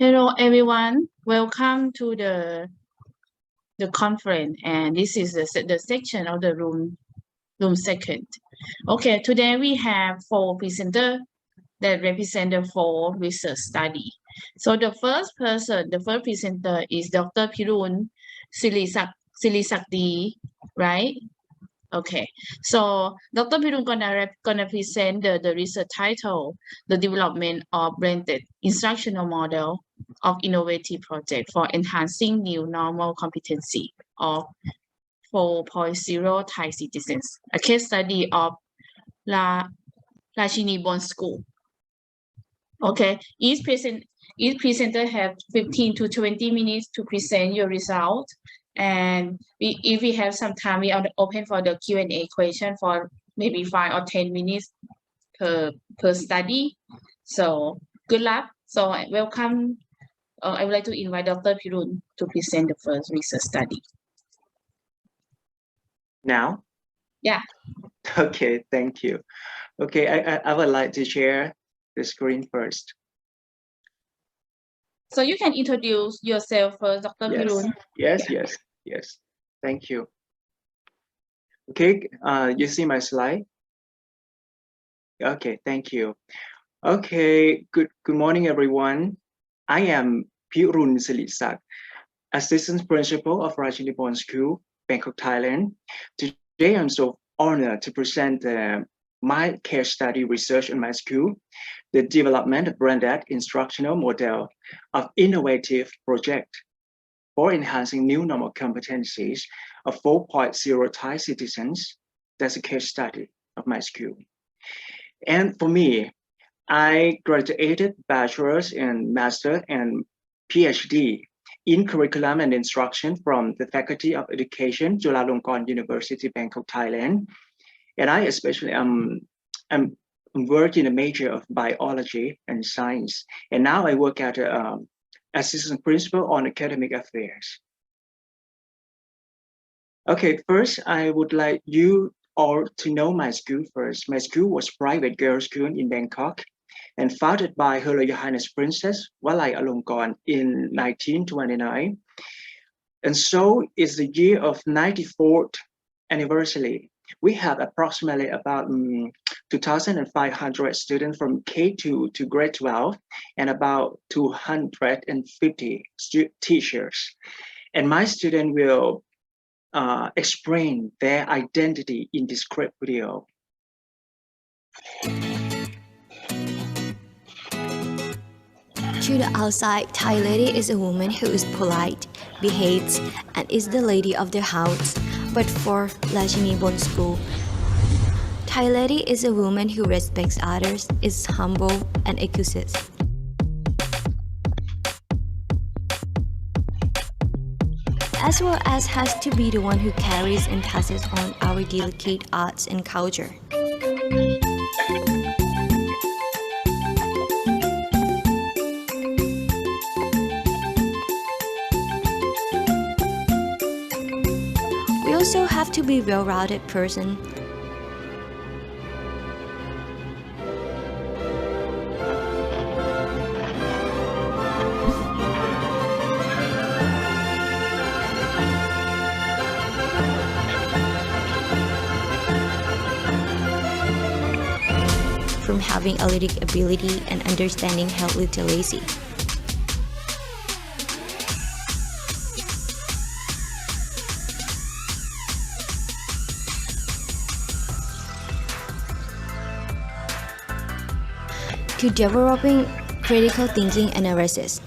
Hello everyone, welcome to the conference, and this is the section of the room second. Okay, today we have 4 presenters that represent the 4 research study. So the first presenter is Dr.Piroon Sirisakdi, right? Okay, so Dr. Piroon gonna present the research title, the development of blended instructional model of innovative project for enhancing new normal competency of 4.0 Thai citizens, a case study of Rajinibon school. Okay, each presenter have 15 to 20 minutes to present your result. And if we have some time, we are open for the Q&A question for maybe 5 or 10 minutes per study. So good luck. So welcome. I would like to invite Dr. Piroon to present the first research study. Now? Yeah. Okay, thank you. Okay, I would like to share the screen first. So you can introduce yourself first, Dr. Piroon. Yes. Thank you. Okay, you see my slide? Okay, thank you. Okay, good morning, everyone. I am Piroon Sirisakdi, Assistant Principal of Rajinibon School, Bangkok, Thailand. Today, I'm so honored to present my case study research in my school, the development of branded instructional model of innovative project for enhancing new normal competencies of 4.0 Thai citizens. That's a case study of my school. And for me, I graduated bachelor's and master and PhD in curriculum and instruction from the Faculty of Education, Chulalongkorn University, Bangkok, Thailand. And I especially am working a major of biology and science. And now I work at assistant principal on academic affairs. Okay, first I would like you all to know my school first. My school was private girls' school in Bangkok and founded by Her Royal Highness Princess Walai Alongkorn in 1929. And so it's the year of 94th anniversary. We have approximately about 2,500 students from K2 to grade 12 and about 250 teachers. And my student will explain their identity in this quick video. To the outside, Thai lady is a woman who is polite, behaves, and is the lady of the house. But for Rajinibon school, Thai lady is a woman who respects others, is humble, and accuses. As well as has to be the one who carries and passes on our delicate arts and culture. We also have to be a well-rounded person. From having athletic ability and understanding health literacy. To developing critical thinking and analysis.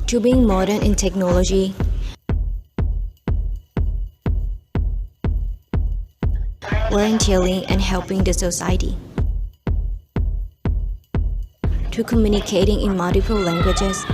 To being modern in technology. Volunteering and helping the society. To communicating in multiple languages.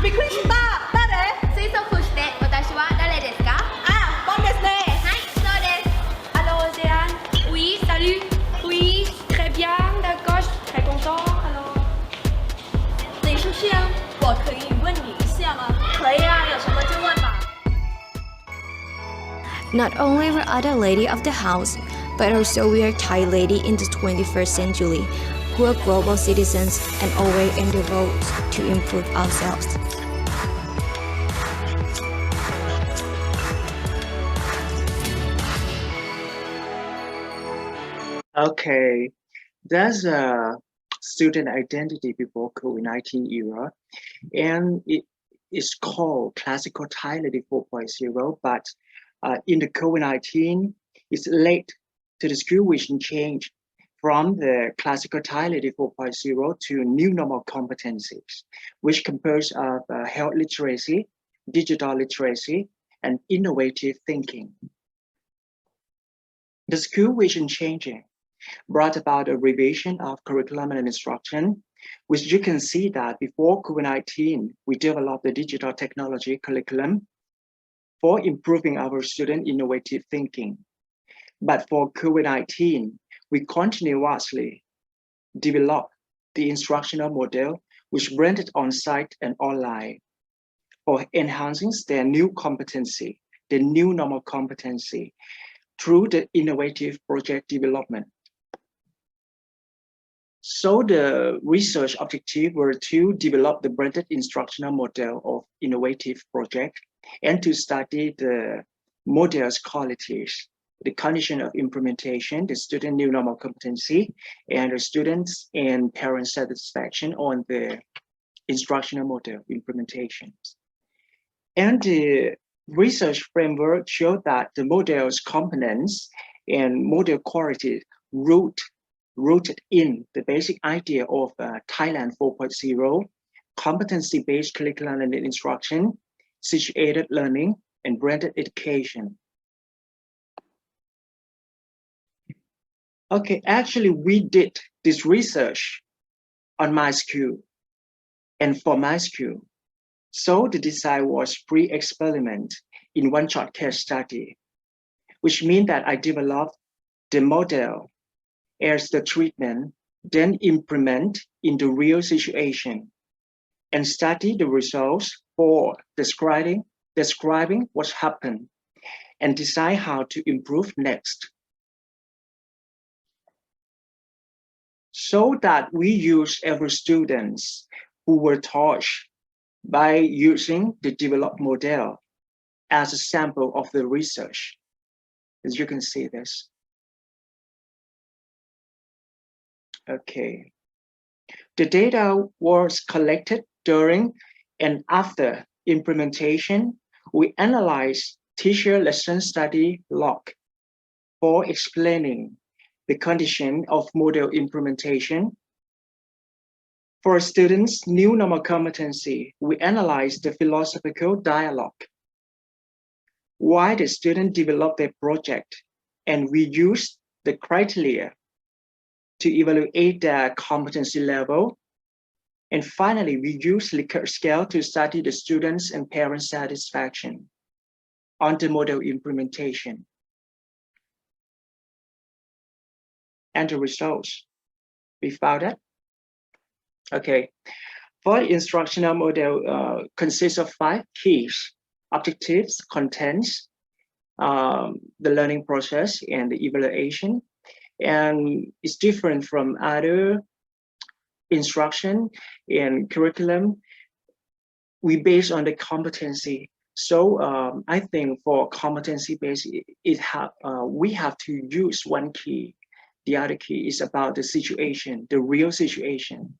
Not only we are the lady of the house, but also we are Thai lady in the 21st century, who are global citizens and always on the road to improve ourselves. Okay, there's a student identity before COVID-19 era, and it is called Classical Thai Lady 4.0, but in the COVID-19, it's late to the school vision change from the Classical Thai Lady 4.0 to new normal competencies, which compose of health literacy, digital literacy, and innovative thinking. The school vision changing brought about a revision of curriculum and instruction, which you can see that before COVID-19, we developed the digital technology curriculum for improving our student innovative thinking. But for COVID-19, we continuously develop the instructional model, which blended on-site and online for enhancing their new competency, the new normal competency through the innovative project development. So the research objective were to develop the blended instructional model of innovative project and to study the model's qualities, the condition of implementation, the student new normal competency, and the students and parents satisfaction on the instructional model implementations. And the research framework showed that the model's components and model quality rooted in the basic idea of Thailand 4.0, competency-based curriculum and instruction, situated learning, and branded education. Okay, actually, we did this research on my school and for my school. So the design was pre-experiment in one-shot case study, which means that I developed the model as the treatment, then implement in the real situation and study the results for describing what happened and decide how to improve next. So that we use every students who were taught by using the developed model as a sample of the research. As you can see this. Okay. The data was collected during and after implementation. We analyzed teacher lesson study log for explaining the condition of model implementation. For students' new normal competency, we analyzed the philosophical dialogue. Why the student developed their project, and we used the criteria to evaluate their competency level. And finally, we use Likert scale to study the students' and parents' satisfaction on the model implementation. And the results, we found that. Okay, for the instructional model consists of 5 keys: objectives, contents, the learning process, and the evaluation. And it's different from other instruction and curriculum. We base on the competency. So I think for competency based, we have to use one key. The other key is about the situation, the real situation.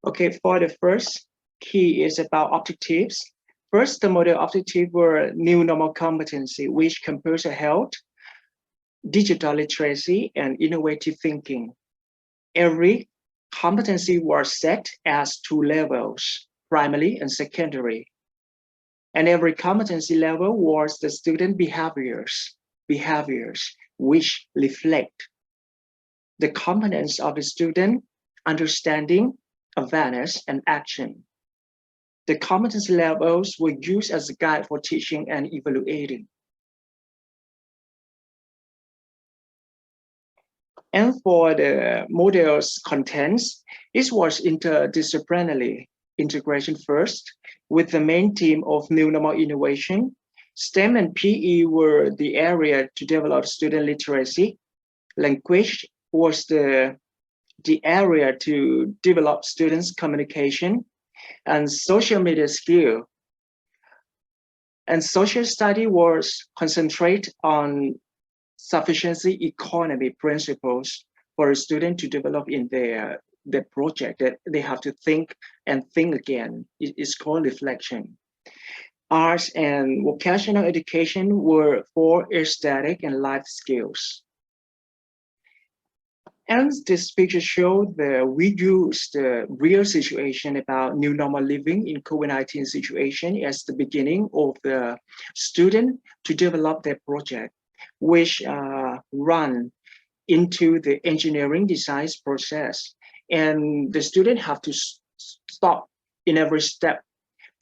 Okay, for the first key is about objectives. First, the model objective were new normal competency, which compose health, digital literacy, and innovative thinking. Every competency was set as 2 levels, primary and secondary. And every competency level was the student behaviors which reflect the components of the student: understanding, awareness, and action. The competency levels were used as a guide for teaching and evaluating. And for the model's contents, it was interdisciplinary integration first, with the main theme of new normal innovation, STEM and PE were the area to develop student literacy. Language was the area to develop students' communication, and social media skill. And social study was concentrate on sufficiency economy principles for a student to develop in their project that they have to think and think again. It is called reflection. Arts and vocational education were for aesthetic and life skills. And this picture showed that we used the real situation about new normal living in COVID-19 situation as the beginning of the student to develop their project, which run into the engineering design process. And the student have to stop in every step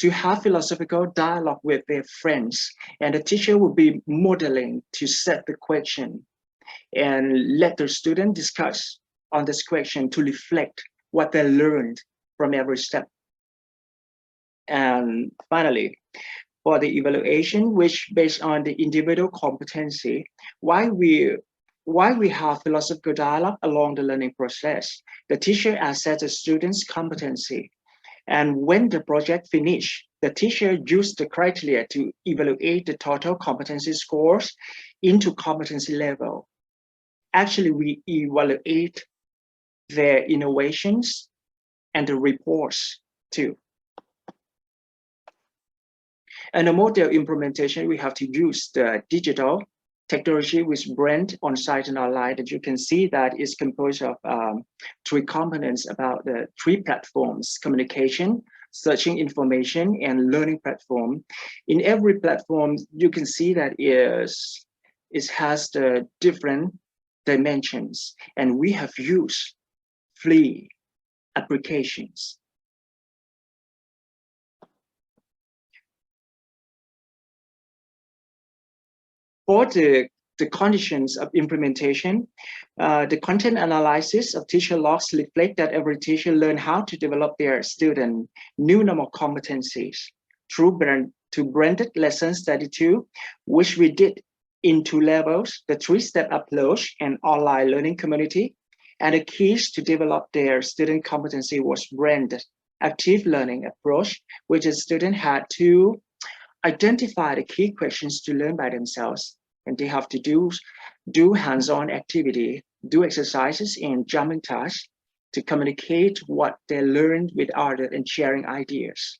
to have philosophical dialogue with their friends. And the teacher will be modeling to set the question and let the student discuss on this question to reflect what they learned from every step. And finally, for the evaluation, which based on the individual competency, why we have philosophical dialogue along the learning process. The teacher assesses the student's competency. And when the project finished, the teacher used the criteria to evaluate the total competency scores into competency level. Actually, we evaluate their innovations and the reports too. And the model implementation, we have to use the digital technology with brand on-site and online that you can see that is composed of 3 components about the 3 platforms: communication, searching information, and learning platform. In every platform, you can see that it has the different dimensions, and we have used 3 applications. For the conditions of implementation, the content analysis of teacher logs reflect that every teacher learned how to develop their student new normal competencies through branded lesson study 2, which we did in 2 levels: the 3-step approach and online learning community. And the keys to develop their student competency was branded active learning approach, which the student had to identify the key questions to learn by themselves, and they have to do hands-on activity, do exercises and jumping tasks to communicate what they learned with others and sharing ideas.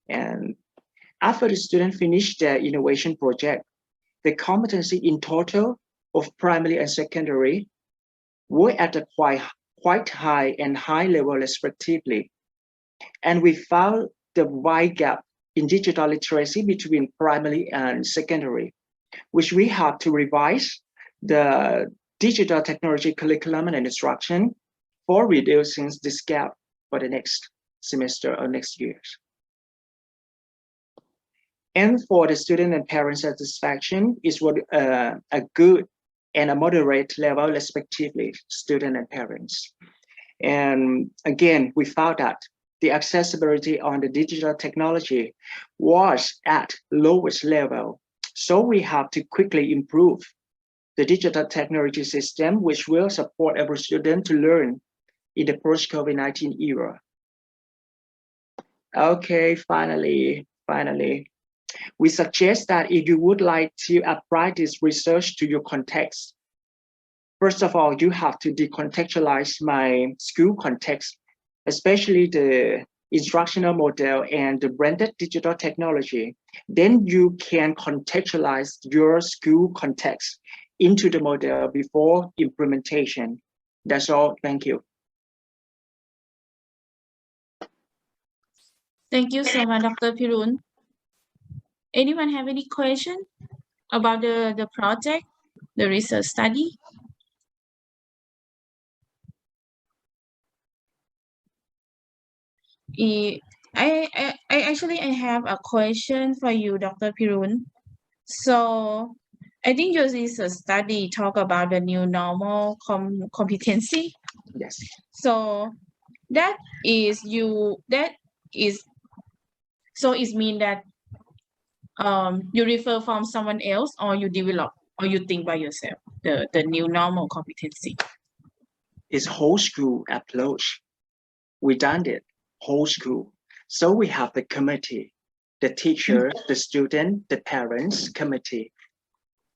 And after the student finished their innovation project, the competency in total of primary and secondary were at a quite high and high level respectively. And we found the wide gap in digital literacy between primary and secondary, which we have to revise the digital technology curriculum and instruction for reducing this gap for the next semester or next years. And for the student and parent satisfaction is what a good and a moderate level respectively, student and parents. And again, we found that the accessibility on the digital technology was at lowest level. So we have to quickly improve the digital technology system, which will support every student to learn in the post-COVID-19 era. Okay, finally, we suggest that if you would like to apply this research to your context, first of all, you have to decontextualize my school context, especially the instructional model and the branded digital technology. Then you can contextualize your school context into the model before implementation. That's all. Thank you. Thank you so much, Dr. Piroon. Anyone have any question about the project, the research study? I actually have a question for you, Dr. Piroon. So I think your research study talk about the new normal competency. Yes. So that is so it means that you refer from someone else, or you develop, or you think by yourself, the new normal competency? It's whole school approach. We done it whole school. So we have the committee, the teacher, the student, the parents committee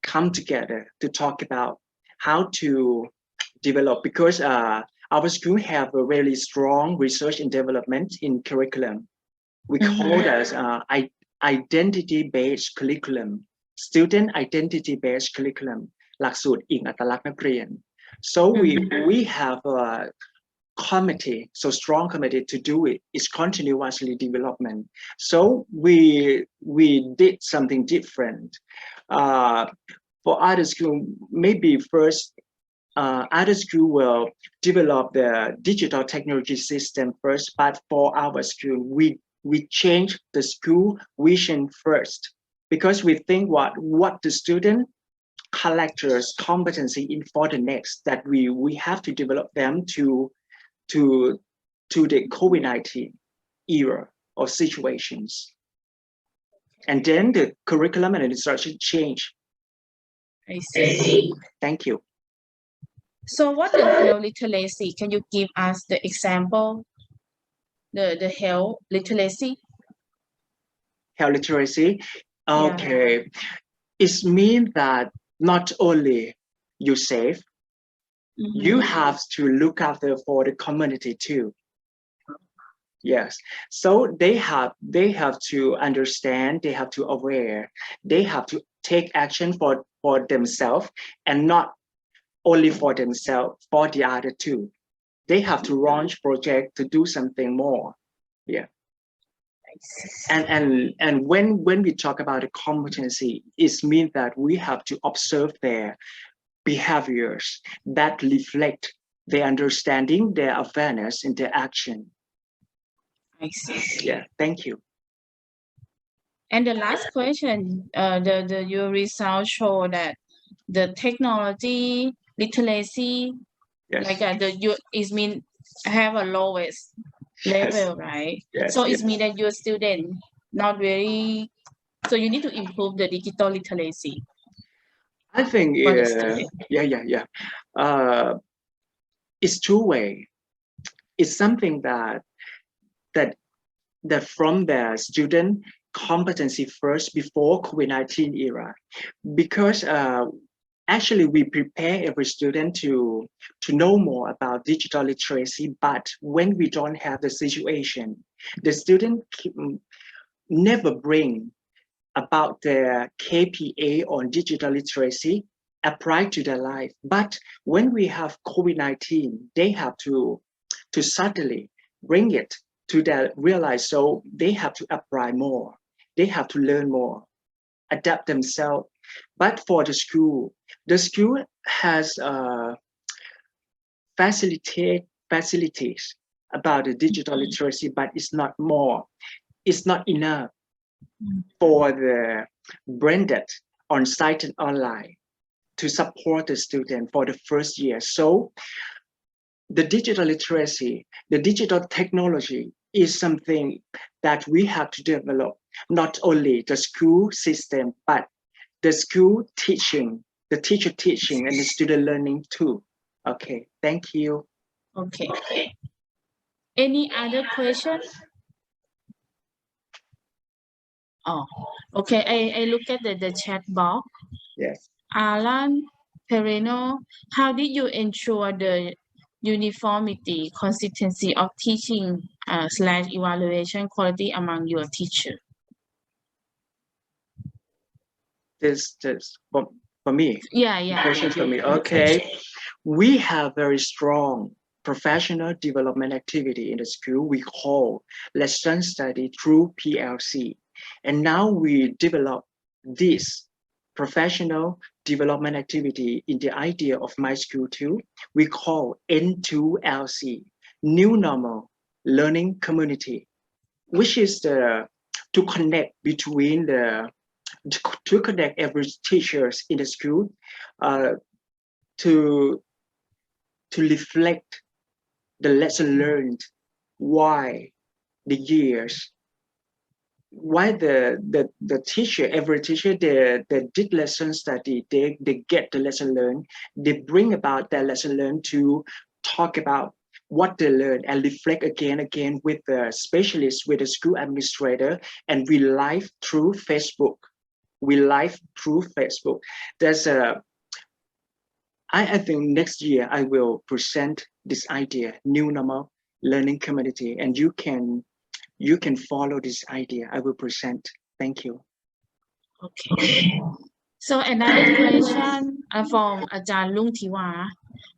come together to talk about how to develop, because our school have a really strong research and development in curriculum. We call it identity-based curriculum, student identity-based curriculum, หลักสูตรอิงอัตลักษณ์นักเรียน. So we have a committee, so strong committee to do it. It's continuously development. So we did something different. For other school, maybe first other school will develop the digital technology system first, but for our school, we change the school vision first, because we think what the student characters competency in for the next, that we have to develop them to the COVID-19 era or situations. And then the curriculum and instruction change. I see. Thank you. So what the health literacy? Can you give us the example? The health literacy? Health literacy. Okay. It means that not only you safe, you have to look after for the community too. Yes. So they have to understand, they have to aware, they have to take action for themselves, and not only for themselves, for the other too. They have to launch project to do something more. Yeah. And when we talk about the competency, it means that we have to observe their behaviors that reflect their understanding, their awareness, and their action. I see. Yeah, thank you. And the last question, your results show that the technology literacy, Yes. like it mean have a lowest level, right? Yes, so it means that your student not very, so you need to improve the digital literacy. I think for the student. It's two-way. It's something that from the student competency first before COVID-19 era, because actually we prepare every student to know more about digital literacy, but when we don't have the situation, the student never bring about their KPA on digital literacy applied to their life. But when we have COVID-19, they have to suddenly bring it to their realize, so they have to apply more, they have to learn more, adapt themselves. But for the school has facilities about the digital literacy, but it's not more, it's not enough for the branded on-site and online to support the student for the first year. So the digital literacy, the digital technology is something that we have to develop, not only the school system, but the school teaching, the teacher teaching, and the student learning too. Okay, thank you. Okay. Any other question? Oh, okay. I look at the chat box. Yes. Alan Pereno, how did you ensure the uniformity, consistency of teaching / evaluation quality among your teachers? This for me. Yeah. Question for me. Okay. We have very strong professional development activity in the school we call lesson study through PLC. And now we develop this professional development activity in the idea of my school too. We call N2LC, New Normal Learning Community, which is to connect between to connect every teachers in the school to reflect the lesson learned, why the years, why the teacher, every teacher, they did lesson study, they get the lesson learned, they bring about their lesson learned to talk about what they learn and reflect again with the specialist, with the school administrator, and we live through Facebook. There's a I think next year I will present this idea, new normal learning community, and you can follow this idea. I will present. Thank you. Okay. So another question from Ajahn Lung Tiwa.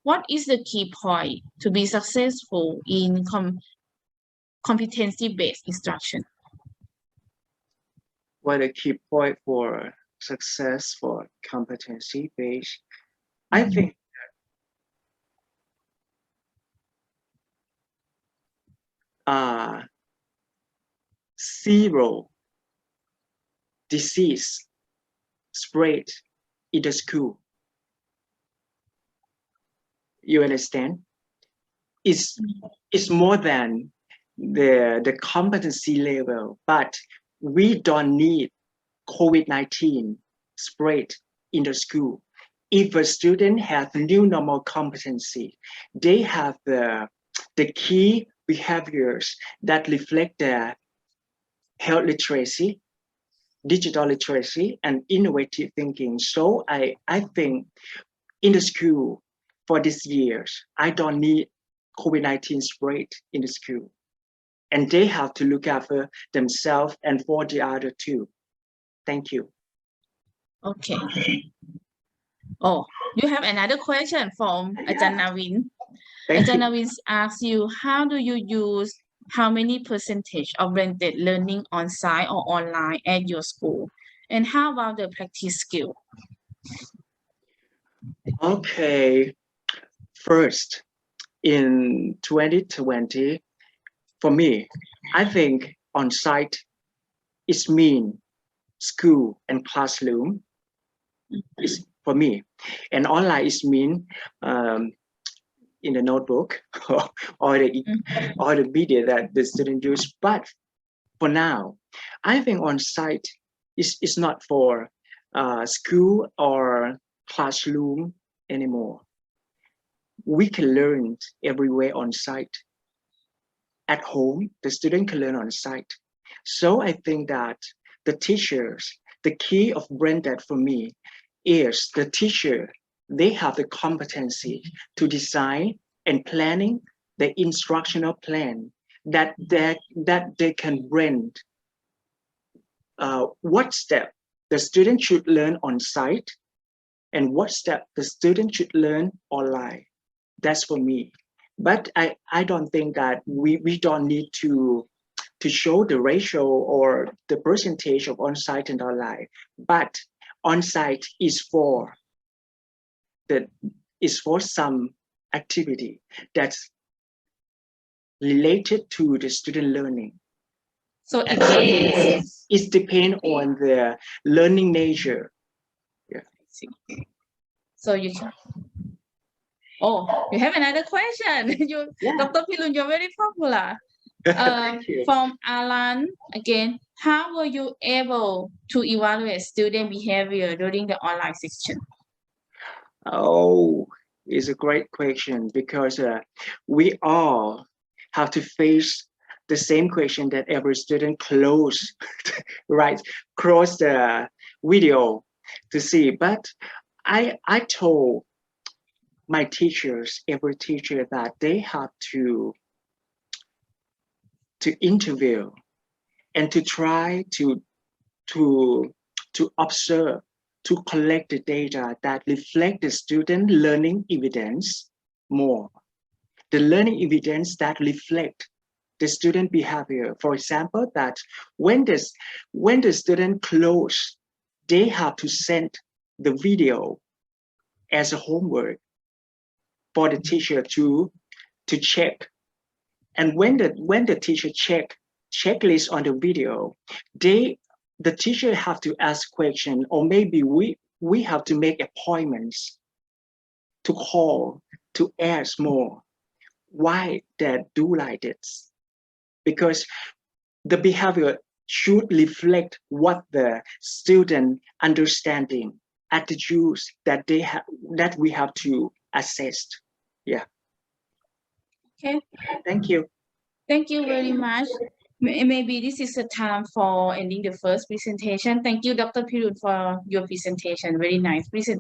What is the key point to be successful in competency-based instruction? What a key point for success for competency-based? I think zero disease spread in the school. You understand? It's more than the competency level, but we don't need COVID-19 spread in the school. If a student has new normal competency, they have the key behaviors that reflect their health literacy, digital literacy, and innovative thinking. So I think in the school for this years, I don't need COVID-19 spread in the school. And they have to look after themselves and for the other too. Thank you. Okay. Oh, you have another question from Ajahn Navin. Ajahn Navin asks you, how do you use how many percentage of blended learning on site or online at your school? And how about the practice skill? Okay. First, in 2020, for me, I think on site is mean school and classroom is for me, and online is mean in the notebook or the media that the student use. But for now, I think on site is not for school or classroom anymore. We can learn everywhere on site. At home, the student can learn on site. So I think that the teachers, the key of blended for me is the teacher, they have the competency to design and planning the instructional plan that they can blend what step the student should learn on site and what step the student should learn online. That's for me. But I don't think that we don't need to show the ratio or the percentage of on-site and online. But on-site is for some activity that's related to the student learning. So it depends on the learning nature. Yeah. So you can. Oh, you have another question. Dr. Piroon, you're very popular. From Alan again, how were you able to evaluate student behavior during the online section? Oh, it's a great question because we all have to face the same question that every student close the video to see. But I told my teachers, every teacher, that they have to interview and to try to observe, to collect the data that reflect the student learning evidence more. The learning evidence that reflect the student behavior. For example, that when the student close, they have to send the video as a homework for the teacher to check. And when the teacher checklist on the video, the teacher have to ask question, or maybe we have to make appointments to call to ask more why they do like this, because the behavior should reflect what the student understanding, attitudes that they have, that we have to assess. Yeah. Okay. Thank you. Thank you very much. Maybe this is a time for ending the first presentation. Thank you, Dr. Piroon, for your presentation. Very nice presentation.